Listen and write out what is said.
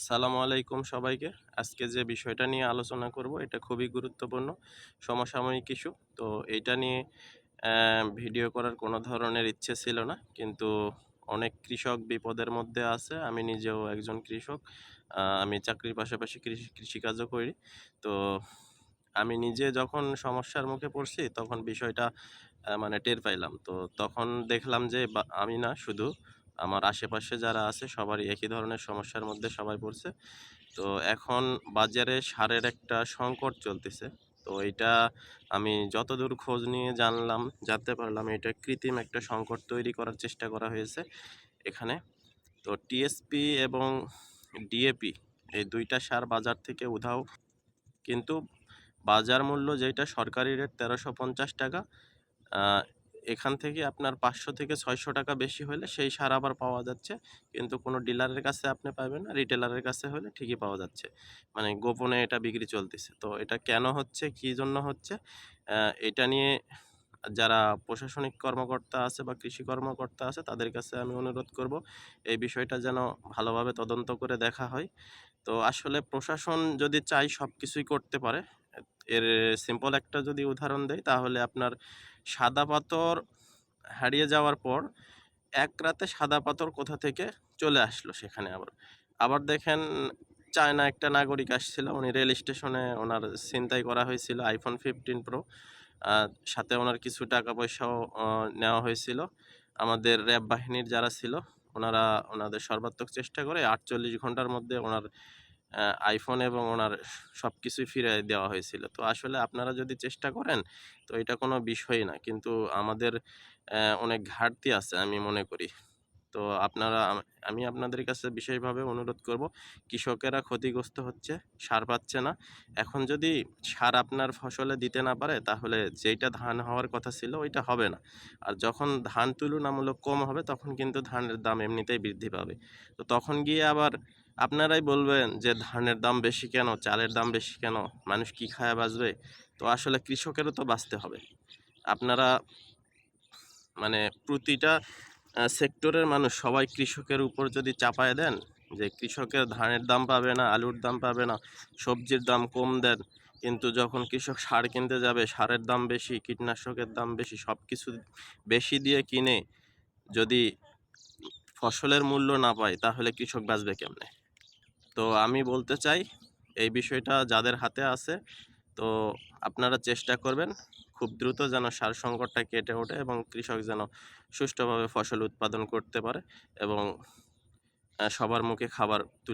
আসসালামু আলাইকুম সবাইকে। আজকে যে বিষয়টা নিয়ে আলোচনা করব এটা খুবই গুরুত্বপূর্ণ সমসাময়িক ইস্যু। তো এইটা নিয়ে ভিডিও করার কোনো ধরনের ইচ্ছে ছিল না, কিন্তু অনেক কৃষক বিপদের মধ্যে আছে। আমি নিজেও একজন কৃষক। আমি চাকরির পাশাপাশি কৃষিকাজও করি। তো আমি নিজে যখন সমস্যার মুখে পড়ছি তখন বিষয়টা মানে টের পাইলাম। তো তখন দেখলাম যে আমি না শুধু, আমার আশেপাশে যারা আছে সবারই একই ধরনের সমস্যার মধ্যে সবাই পড়ছে। তো এখন বাজারে সারের একটা সংকট চলতেছে। তো এইটা আমি যতদূর খোঁজ নিয়ে জানতে পারলাম এটা কৃত্রিম একটা সংকট তৈরি করার চেষ্টা করা হয়েছে এখানে। তো টিএসপি এবং ডিএপি এই ২ টা সার বাজার থেকে উধাও। কিন্তু বাজার মূল্য যেটা সরকারি রেট ১৩৫০ টাকা, আ এখান থেকে আপনার ৫০০ থেকে ৬০০ টাকা বেশি হলে সেই সার আবার পাওয়া যাচ্ছে। কিন্তু কোনো ডিলারের কাছে আপনি পাবেন না, রিটেলারের কাছে হলে ঠিকই পাওয়া যাচ্ছে। মানে গোপনে এটা বিক্রি চলতেছে। তো এটা কেন হচ্ছে, কী জন্য হচ্ছে? এটা নিয়ে যারা প্রশাসনিক কর্মকর্তা আছে বা কৃষি কর্মকর্তা আছে তাদের কাছে আমি অনুরোধ করব এই বিষয়টা যেন ভালোভাবে তদন্ত করে দেখা হয়। তো আসলে প্রশাসন যদি চায় সবকিছুই করতে পারে। এর সিম্পল একটা যদি উদাহরণ দেই তাহলে আপনার সাদা পাথর হারিয়ে যাওয়ার পর এক রাতে সাদা পাথর কোথা থেকে চলে আসলো সেখানে আবার। আবার দেখেন চায়না একটা নাগরিক আসছিল, উনি রেল স্টেশনে ওনার ছিনতাই করা হয়েছিল iPhone 15 Pro। আ সাথে ওনার কিছু টাকা পয়সাও নেওয়া হয়েছিল। আমাদের র‍্যাব বাহিনীর যারা ছিল ওনারা ওনাদের সর্বাত্মক চেষ্টা করে ৪৮ ঘন্টার মধ্যে ওনার আইফোন এবং ওনার সবকিছুই ফিরিয়ে দেওয়া হয়েছিল। তো আসলে আপনারা যদি চেষ্টা করেন তো এটা কোনো বিষয়ই না। কিন্তু আমাদের অনেক ঘাটতি আছে আমি মনে করি। তো আমি আপনাদের কাছে বিশেষভাবে অনুরোধ করব, কৃষকেরা ক্ষতিগ্রস্ত হচ্ছে, সার পাচ্ছে না। এখন যদি সার আপনার ফসলে দিতে না পারে তাহলে যেইটা ধান হওয়ার কথা ছিল ওইটা হবে না। আর যখন ধান তুলনামূলক কম হবে তখন কিন্তু ধানের দাম এমনিতেই বৃদ্ধি পাবে। তো তখন গিয়ে আবার আপনারাই বলবেন যে ধানের দাম বেশি কেন? চালের দাম বেশি কেন? মানুষ কি খায়া বাঁচবে? তো আসলে কৃষকেরও তো বাঁচতে হবে। আপনারা মানে প্রতিটা সেক্টরের মানুষ সবাই কৃষকের উপর যদি চাপায় দেন যে কৃষকের ধানের দাম পাবে না, আলুর দাম পাবে না, সবজির দাম কম দেন, কিন্তু যখন কৃষক সার কিনতে যাবে সারের দাম বেশি, কীটনাশকের দাম বেশি, সব কিছু বেশি দিয়ে কিনে যদি ফসলের মূল্য না পায় তাহলে কৃষক বাঁচবে কেমনে? তো আমি বলতে চাই এই বিষয়টা যাদের হাতে আছে, তো আপনারা চেষ্টা করবেন খুব দ্রুত যেন সার সংকটটা কেটে ওঠে এবং কৃষক যেন সুষ্ঠুভাবে ফসল উৎপাদন করতে পারে এবং সবার মুখে খাবার তুলে